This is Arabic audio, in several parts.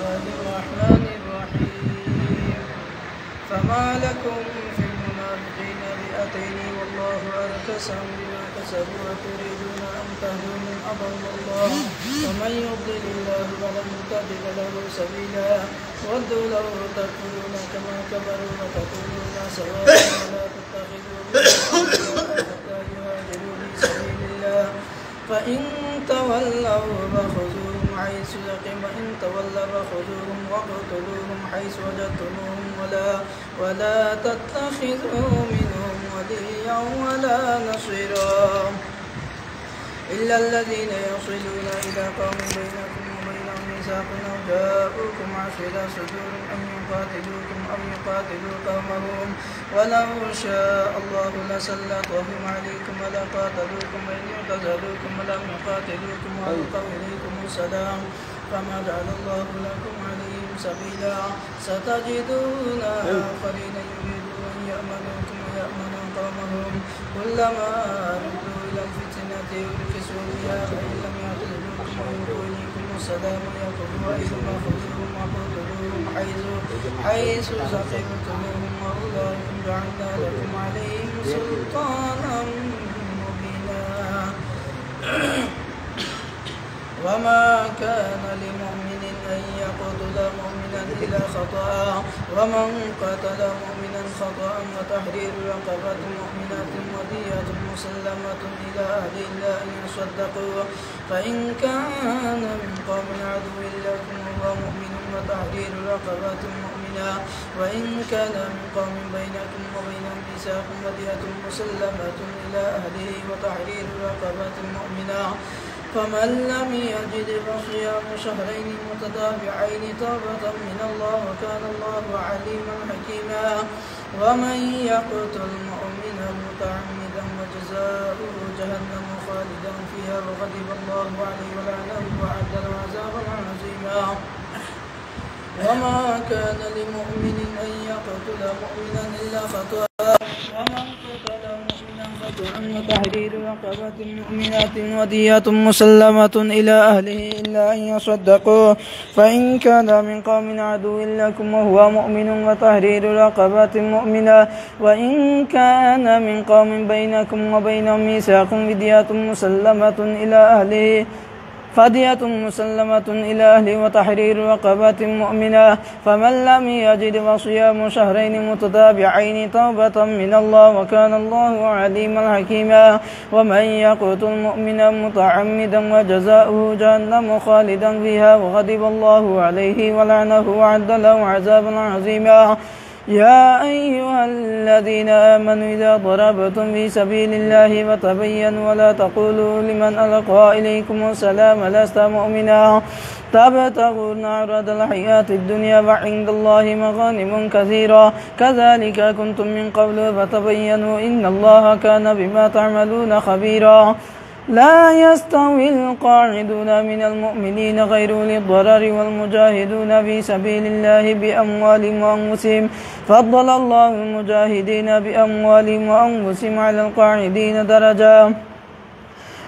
الله الرحمن الرحيم فما لكم في المنافقين فئتين والله أركسهم بما كسبوا وتريدون أن تهدوا من أضل الله ومن يضلل الله فلن تجد له سبيلا ودوا لو تكفرون كما كفروا وتكونون سواء ولا تتخذوا حتى يهاجروا في سبيل الله فإن تولوا فخذوهم حيث وإن تولوا فخذوهم واقتلوهم حيث وجدتموهم ولا تتخذوا منهم وليا ولا نصيرا إلا الذين يصلون إلى قوم بينكم وبينهم ميثاق أو جاءوكم عشرة صدور أن يقاتلوكم أو يقاتلوا قومهم ولو شاء الله لسلطهم عليكم ولقاتلوكم وإن اعتزلوكم ولم يقاتلوكم وألقوا إليكم السلام فما جعل الله لكم عليهم سبيلا ستجدون آخرين يريدون أن يأمنوكم ويأمنوا قومهم كلما ردوا إلى الفتنة أركسوا فيها فإن لم يعتزلوكم ويلقوا إليكم السلام يقولوا أيهما خذوهم وقتلوهم حيث ثقفتموهم وأولئكم جعلنا لكم عليهم سلطانا مبينا وما كان لمؤمن أن يقتل مؤمنا إلا خطأ ومن قتل مؤمنا خطأ وتحرير رقبة مؤمنة ودية مسلمة إلى أهل الله أن يصدقوا فإن كان من قوم عدو لكم وهو مؤمن وتحرير رقبة مؤمنة وإن كان من قوم بينكم وبينهم ميثاق ودية مسلمة إلى أهله وتحرير رقبة مؤمنة فمن لم يجد فصيام شهرين متتابعين توبة من الله وكان الله عليما حكيما ومن يقتل مؤمنا متعمدا وجزاؤه جهنم خالدا فيها وغضب الله عليه ولعنه وأعد له عذابا عظيما وما كان لمؤمن أن يقتل مؤمنا إلا خطأ ومن قتل مؤمنا خطأ وتحرير رقبة مؤمنة ودية مسلمة إلى أهله إلا أن يصدقوا فإن كان من قوم عدو لكم وهو مؤمن وتحرير رقبة مؤمنة وإن كان من قوم بينكم وبينهم ميثاق فدية مسلمة إلى أهله وتحرير رقبة مؤمنة فمن لم يجد فصيام شهرين متتابعين توبة من الله وكان الله عليما حكيما ومن يقتل مؤمنا متعمدا وجزاؤه جهنم خالدا فيها وغضب الله عليه ولعنه وأعد له عذابا عظيما يا أيها الذين آمنوا إذا ضربتم في سبيل الله فتبينوا ولا تقولوا لمن ألقى إليكم السلام لست مؤمنا تبتغون عرض الحياة الدنيا وعند الله مغانم كثيرة كذلك كنتم من قبل فتبينوا إن الله كان بما تعملون خبيرا لا يستوي القاعدون من المؤمنين غير أولي الضرر والمجاهدون في سبيل الله بأموالهم وأنفسهم فضل الله المجاهدين بأموالهم وأنفسهم على القاعدين درجة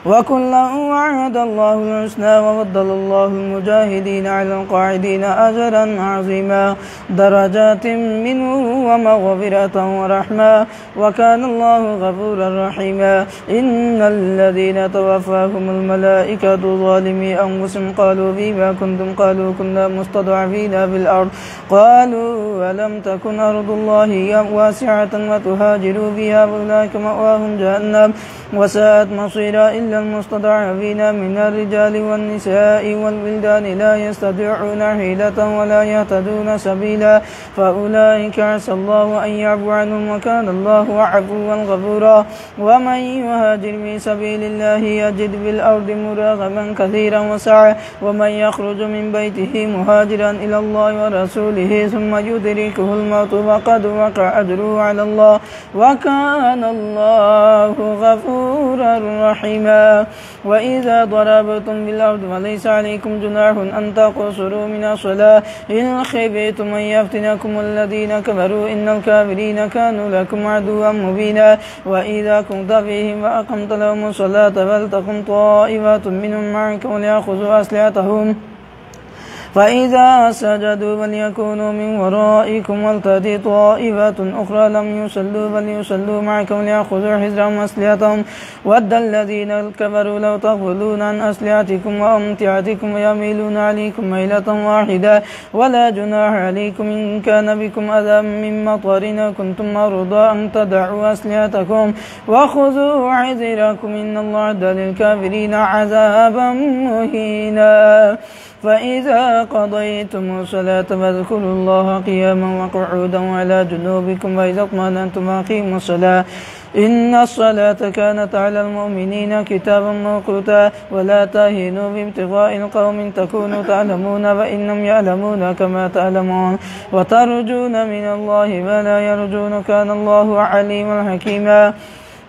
وكلا وعد الله الحسنى وفضل الله المجاهدين على القاعدين أجرا عظيما درجات منه ومغفرة ورحمة وكان الله غفورا رحيما إن الذين توفاهم الملائكة ظالمي أنفسهم قالوا فيما كنتم قالوا كنا مستضعفين في الأرض قالوا ألم تكن أرض الله واسعة وتهاجروا فيها فأولئك مأواهم جهنم وساءت مصيرا إلا المستضعفين من الرجال والنساء والولدان لا يستطيعون حيلة ولا يهتدون سبيلا فأولئك عسى الله أن يعفو عنهم وكان الله عفوا غفورا ومن يهاجر في سبيل الله يجد في الأرض مراغما كثيرا وسعة ومن يخرج من بيته مهاجرا إلى الله ورسوله ثم يدركه الموت فقد وقع أجره على الله وكان الله غفورا رحيما وإذا ضربتم بالأرض فليس عليكم جناح أن تقصروا من الصلاة إن خفتم أن يفتنكم الذين كفروا إن الكافرين كانوا لكم عدوا مبينا وإذا كنت فيهم فأقمت لهم الصلاة فلتقم طائفة منهم معك وليأخذوا أسلحتهم فإذا سجدوا فليكونوا من ورائكم ولتأتِ طائفة أخرى لم يصلوا فليصلوا معكم ليأخذوا حذرهم وأسلحتهم ود الذين كفروا لو تغفلون عن أسلحتكم وأمتعتكم ويميلون عليكم ميلة واحدة ولا جناح عليكم إن كان بكم أذى من مطر كنتم مرضى أن تدعوا أسلحتكم وخذوا حذركم إن الله أعد للكافرين عذابا مهينا. فإذا قضيتم الصلاة فاذكروا الله قياما وقعودا وعلى جنوبكم وإذا اطمأننتم فأقيموا الصلاة إن الصلاة كانت على المؤمنين كتابا موقوتا ولا تهنوا بابتغاء القوم تكونوا تعلمون فإنهم يعلمون كما تعلمون وترجون من الله ما لا يرجون كان الله عليما حكيما.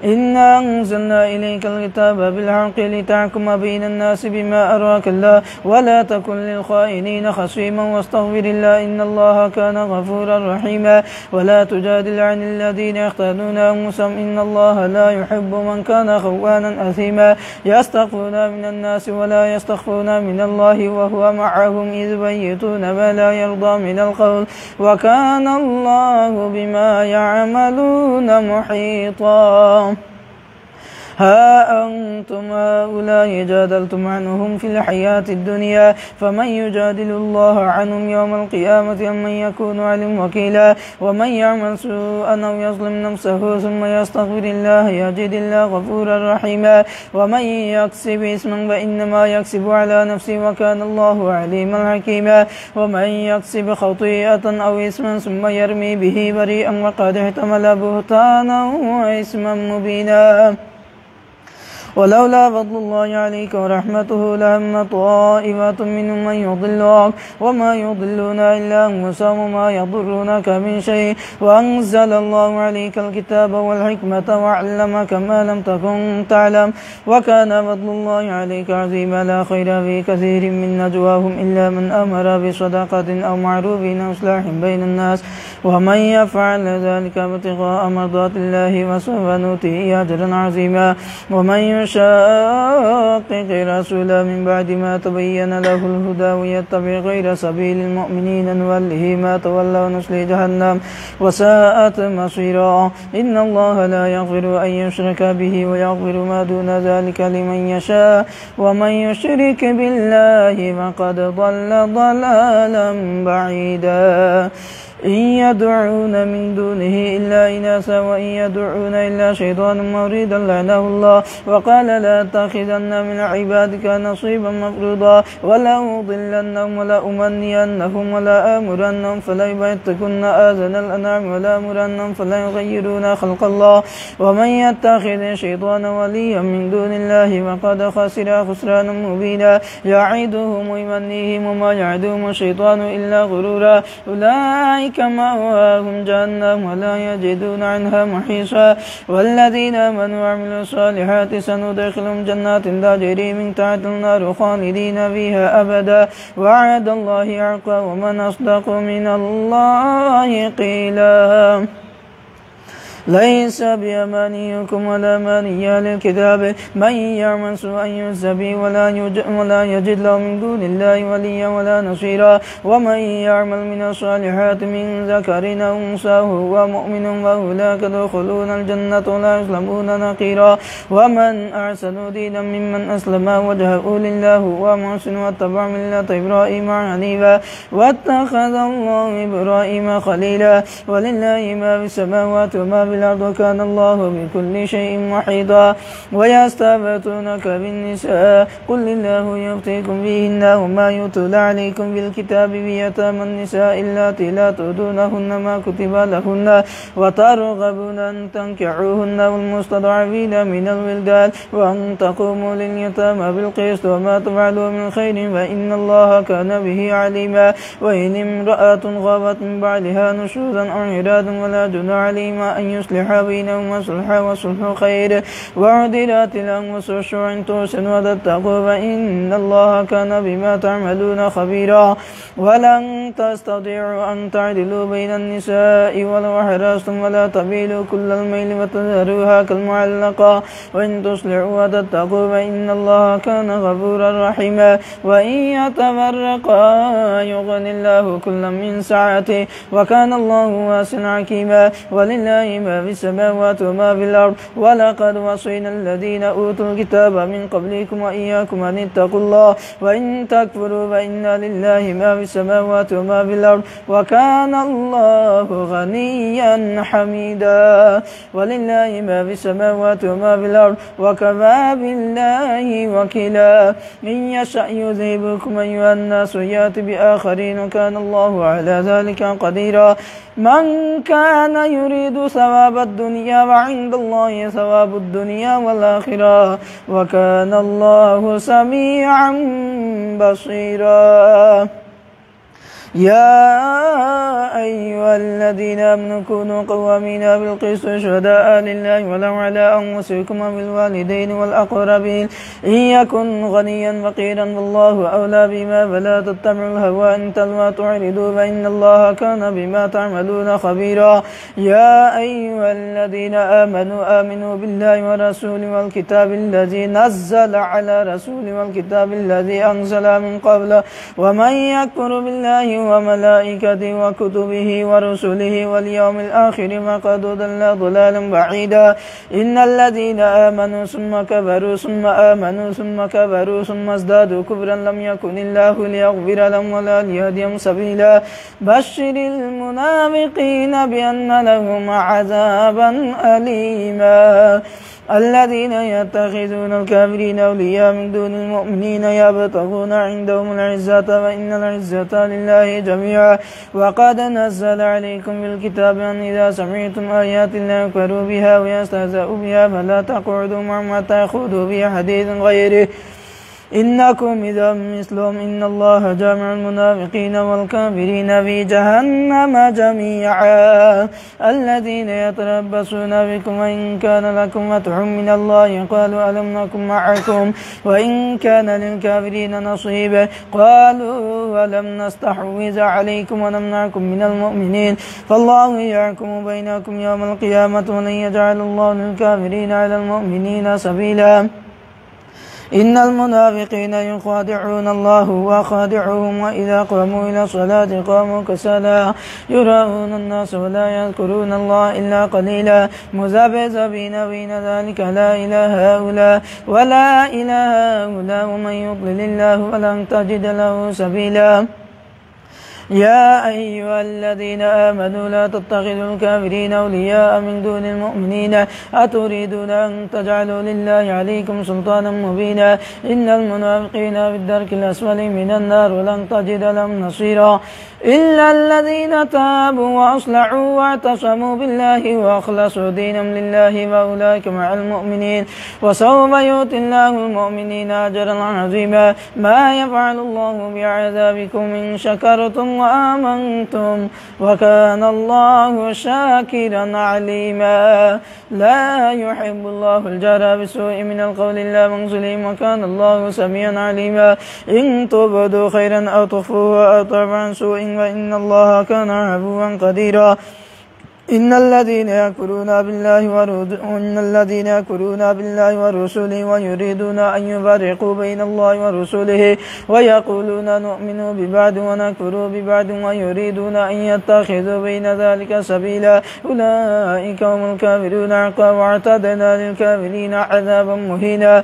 إنا أنزلنا إليك الكتاب بالحق لتحكم بين الناس بما أراك الله ولا تكن للخائنين خصيما واستغفر الله إن الله كان غفورا رحيما. ولا تجادل عن الذين يختانون أنفسهم إن الله لا يحب من كان خوانا أثيما يستخفون من الناس ولا يستخفون من الله وهو معهم إذ يبيتون ما لا يرضى من القول وكان الله بما يعملون محيطا. ها أنتم هؤلاء جادلتم عنهم في الحياة الدنيا فمن يجادل الله عنهم يوم القيامة أم من يكون عليهم وكيلا ومن يعمل سوءا أو يظلم نفسه ثم يستغفر الله يجد الله غفورا رحيما. ومن يكسب إثما فإنما يكسب على نفسه وكان الله عليما حكيما. ومن يكسب خطيئة أو إثما ثم يرمي به بريئا وقد احتمل بهتانا وإثما مبينا. ولولا فضل الله عليك ورحمته لهم طائفة منهم من يضلوك وما يضلون إلا أنفسهم وما يضرونك من شيء وأنزل الله عليك الكتاب والحكمة وعلمك ما لم تكن تعلم وكان فضل الله عليك عظيما. لا خير في كثير من نجواهم إلا من أمر بصدقة أو معروف أو إصلاح بين الناس ومن يفعل ذلك ابتغاء مرضات الله فسوف نؤتيه أجرا عظيما. ومن يشاقق الرسول من بعد ما تبين له الهدى ويتبع غير سبيل المؤمنين نوله ما تولى ونصلي جهنم وساءت مصيرا. إن الله لا يغفر أن يشرك به ويغفر ما دون ذلك لمن يشاء ومن يشرك بالله فقد ضل ضلالا بعيدا. إن يدعون من دونه إلا إناثا وإن يدعون إلا شيطانا مريدا لعنه الله وقال لا تأخذن من عبادك نصيبا مفروضا ولأضلنهم ولأمنينهم ولآمرنهم فلا يبتكن آذان الأنعام ولآمرنهم فلا يغيرون خلق الله ومن يتخذ الشيطان وليا من دون الله فقد خسر خسرانا مبينا. يعدهم ويمنيهم وما يعدهم الشيطان إلا غرورا. أولئك مأواهم جهنم ولا يجدون عنها محيصا. والذين آمنوا وعملوا الصالحات سندخلهم جنات تجري من تحتها النار خالدين فيها أبدا وعد الله حقا ومن أصدق من الله قيلا. ليس بأمانيكم ولا أماني أهل الكتاب من يعمل سوءا يجز به ولا يجد له من دون الله وليا ولا نصيرا. ومن يعمل من الصالحات من ذكر أو أنثى وهو مؤمن فأولئك يدخلون الجنة ولا يظلمون نقيرا. ومن أحسن دينا ممن أسلم وجهه لله ومحسن واتبع ملة إبراهيم حنيفا واتخذ الله إبراهيم خليلا. ولله ما في السماوات وما في الأرض وكان الله بكل شيء محيطا. ويستفتونك بالنساء قل الله يفتيكم فيهن وما يتلى عليكم بالكتاب في يتامى النساء اللاتي لا تؤتونهن ما كتب لهن وترغبون أن تنكحوهن والمستضعفين من الولدان وأن تقوموا لليتامى بالقسط وما تفعلوا من خير فإن الله كان به عليما. وإن امرأة خافت من بعدها نشوزا أو إعراضا ولا جناح عليهما أن يصلح بينهم وصلح خير وعدلت الأنفس والشوع إن تحسنوا وتتقوا فإن الله كان بما تعملون خبيرا ولن تستطيعوا أن تعدلوا بين النساء ولو حرصتم ولا تميلوا كل الميل وتذروها كالمعلقة وإن تصلحوا وتتقوا فإن الله كان غفورا رحيما وإن يتفرقا يغني الله كلا من سعته وكان الله واسعا حكيما ولله ما في السماوات وما في الأرض ولقد وصينا الذين أوتوا الكتاب من قبلكم وإياكم أن اتقوا الله وإن تكفروا فإن لله ما في السماوات وما في الأرض وكان الله غنيا حميدا ولله ما في السماوات وما في الأرض وكفى بالله وكيلا إن يشأ يذهبكم أيها الناس ويأتي بآخرين وكان الله على ذلك قديرا من كان يريد ثواب الدنيا فعند الله ثواب الدنيا والآخرة وكان الله سميعا بصيرا يا أيها الذين آمنوا كونوا قوامين بالقسط شهداء لله ولو على أنفسكم وبالوالدين والأقربين إن يكن غنيا فقيرا والله أولى بما فلا تتبعوا الهوى إن تلوى تعرضوا فإن الله كان بما تعملون خبيرا يا أيها الذين آمنوا بالله ورسوله والكتاب الذي نزل على رسوله والكتاب الذي أنزل من قبل ومن يكفر بالله وملائكته وكتبه ورسله واليوم الآخر فقد ضل ضلالا بعيدا إن الذين آمنوا ثم كفروا ثم آمنوا ثم كفروا ثم ازدادوا كفرا لم يكن الله ليغفر لهم ولا ليهديهم سبيلا بشر المنافقين بأن لهم عذابا أليما الذين يتخذون الكافرين أولياء من دون المؤمنين يبتغون عندهم العزة فإن العزة لله جميعا وقد نزل عليكم بالكتاب أن إذا سمعتم آيات الله يكفروا بها ويستهزئوا بها فلا تقعدوا معهم حتى يخوضوا في حديث غيره إنكم إذا مثلهم إن الله جامع المنافقين والكافرين في جهنم جميعا الذين يتربصون بكم وإن كان لكم فتح من الله قالوا ألم نكن معكم وإن كان للكافرين نصيب قالوا ولم نستحوذ عليكم ونمنعكم من المؤمنين فالله يحكم بينكم يوم القيامة ولن يجعل الله للكافرين على المؤمنين سبيلا إن المنافقين يخادعون الله وخادعهم وإذا قاموا إلى الصلاة قاموا كسالى يراءون الناس ولا يذكرون الله إلا قليلا مذبذبين بين ذلك لا إله هؤلاء ولا إله هؤلاء ومن يضلل الله فلن تجد له سبيلا يا أيها الذين آمنوا لا تتخذوا الكافرين أولياء من دون المؤمنين أتريدون أن تجعلوا لله عليكم سلطانا مبينا إن المنافقين في الدرك الأسفل من النار ولن تجد لهم نصيرا إلا الذين تابوا وأصلحوا واعتصموا بالله وأخلصوا دينهم لله فأولئك مع المؤمنين وسوف يؤتي الله المؤمنين أجرا عظيما ما يفعل الله بعذابكم إن شكرتم وآمنتم وكان الله شاكرا عليما لا يحب الله الجهر بالسوء من القول إلا من ظلم وكان الله سميعا عليما إن تبدوا خيرا أو تخفوه أو تعفوا عن سوء وإن الله كان عفوا قديرا إن الذين يكفرون بالله ورسله ويريدون أن يفرقوا بين الله ورسله ويقولون نؤمن ببعض ونكفر ببعض ويريدون أن يتخذوا بين ذلك سبيلا أولئك هم الكافرون حقا واعتدنا للكافرين عذابا مهينا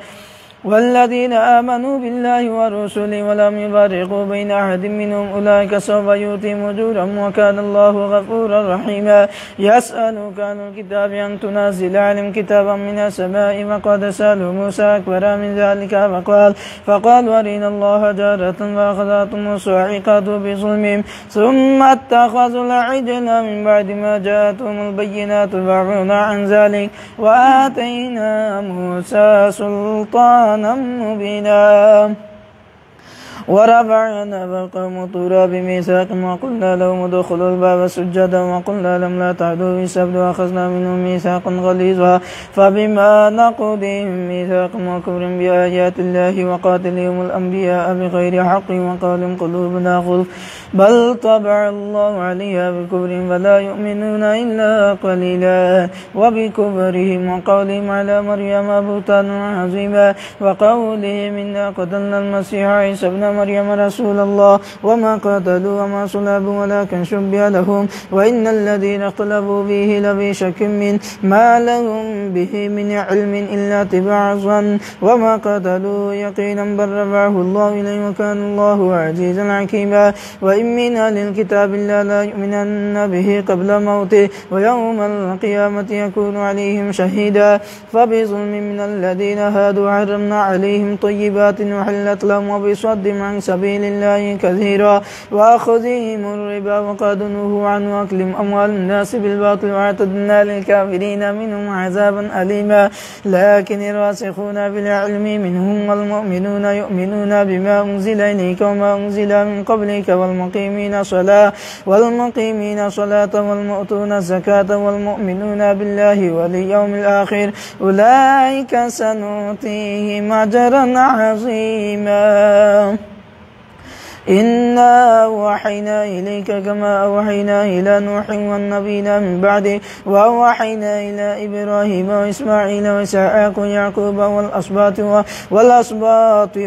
والذين آمنوا بالله ورسله ولم يفرقوا بين أحد منهم أولئك سوف يؤتيهم أجورهم وكان الله غفورا رحيما يسألك عن الكتاب أن تنزل عليهم كتابا من السماء فقد سألوا موسى أكبر من ذلك فقال أرنا الله جارة فأخذتهم الصاعقة بظلمهم ثم اتخذوا العجل من بعد ما جاءتهم البينات فعفونا عن ذلك وآتينا موسى سلطانا مبينا ورفعنا فوقهم الطور بميثاق وقلنا لهم ادخلوا الباب سجدا وقلنا لهم لا تعدوا في السبت وأخذنا منهم ميثاقا غليظا فبما نقضهم ميثاقهم وكفرهم بآيات الله وقاتلهم الأنبياء بغير حق وقالوا قلوبنا غلف بل طبع الله عليها بكفرهم فلا يؤمنون إلا قليلا وبكفرهم وقولهم على مريم بهتانا عظيما وقولهم إنا قتلنا المسيح عيسى ابن مريم رسول الله وما قتلوا وما صلبوا ولكن شبه لهم وإن الذين اختلفوا فيه لفي شك منه ما لهم به من علم إلا اتباع الظن وما قتلوا يقينا بل رفعه الله إليه وكان الله عزيزا حكيما وإن من أهل الكتاب إلا لا يؤمنن به قبل موته ويوم القيامة يكون عليهم شهيدا فبظلم من الذين هادوا حرمنا عليهم طيبات وحلت لهم وبصدهم عن سبيل الله كثيرا وأخذهم الربا وقد نهوا عنه وأكلهم أموال الناس بالباطل واعتدنا للكافرين منهم عذابا أليما لكن الراسخون في العلم منهم والمؤمنون يؤمنون بما أنزل إليك وما أنزل من قبلك والمقيمين صلاة والمؤتون الزكاة والمؤمنون بالله واليوم الآخر أولئك سنؤتيهم أجرا عظيما إنا أوحينا إليك كما أوحينا إلى نوح والنبيين من بعده وأوحينا إلى إبراهيم وإسماعيل وإسحاق ويعقوب والأسباط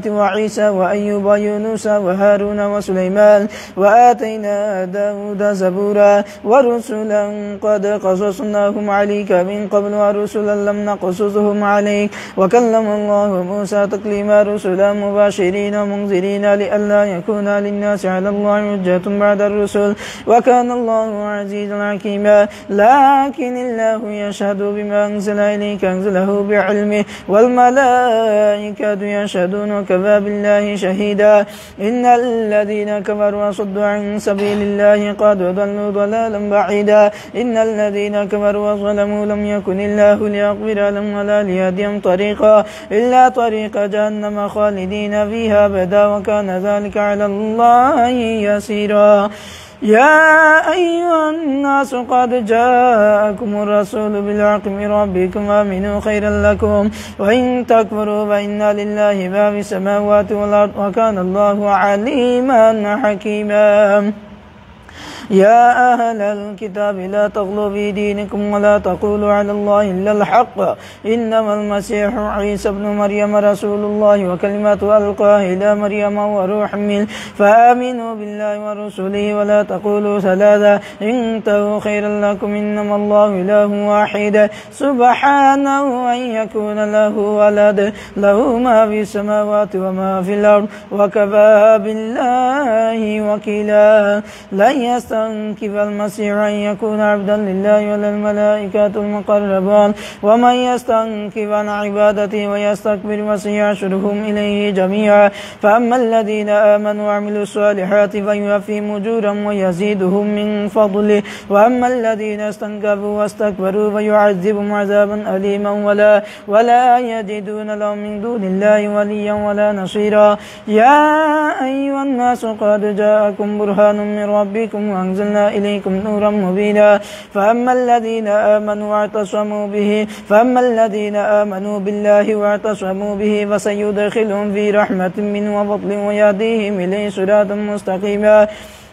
وعيسى وأيوب ويونس وهارون وسليمان وآتينا داود زبورا ورسلا قد قصصناهم عليك من قبل ورسلا لم نقصصهم عليك وكلم الله موسى تكليما رسلا مباشرين منذرين لئلا يكون للناس على الله حجة بعد الرسل وكان الله عزيزا حكيما لكن الله يشهد بما أنزل إليك أنزله بعلمه والملائكة يشهدون وكفى بالله شهيدا إن الذين كفروا وصدوا عن سبيل الله قد ضلوا ضلالا بعيدا إن الذين كفروا وظلموا لم يكن الله ليغفر لهم ولا ليهديهم طريقا إلا طريق جهنم خالدين فيها أبدا وكان ذلك على الله يسيرا يا أيها الناس قد جاءكم الرسول بالحق من ربكم آمنوا خيرا لكم وإن تكفروا فإن لله ما في السماوات والأرض وكان الله عليما حكيما يا أهل الكتاب لا تغلوا في دينكم ولا تقولوا على الله إلا الحق إنما المسيح عيسى ابن مريم رسول الله وكلمته ألقاها إلى مريم وروح منه فآمنوا بالله ورسله ولا تقولوا ثلاثة انتهوا خيرا لكم إنما الله إله واحد سبحانه أن يكون له ولد له ما في السماوات وما في الأرض وكفى بالله وكيلا لن يستنكف المسيح أن يكون عبدا لله ولا الملائكة المقربون ومن يستنكف عن عبادته ويستكبر فسيحشرهم إليه جميعا فأما الذين آمنوا وعملوا الصالحات فيوفيهم أجورهم ويزيدهم من فضله وأما الذين استنكفوا واستكبروا فيعذبهم عذابا أليما ولا يجدون لهم من دون الله وليا ولا نصيرا يا أيها الناس قد جاءكم برهان من ربكم وأنزلنا إليكم نورا مبينا فأما الذين آمنوا بالله واعتصموا به فسيدخلهم في رحمة منه وفضل ويهديهم إليه صراطا مستقيما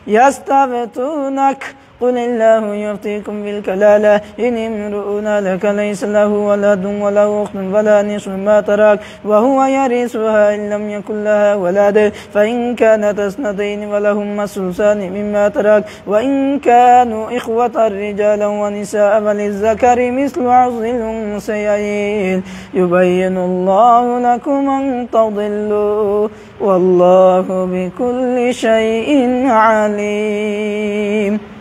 يستفتونك قل الله يفتيكم بالكلالة إن امرؤ لك ليس له ولد وله أخت فلا نصف ما ترك وهو يرثها إن لم يكن لها ولد فإن كانت اثنتين فلهما الثلثان مما ترك وإن كانوا إخوة رجالا ونساء فللذكر مثل حظ الأنثيين يبين الله لكم أن تضلوا والله بكل شيء عليم.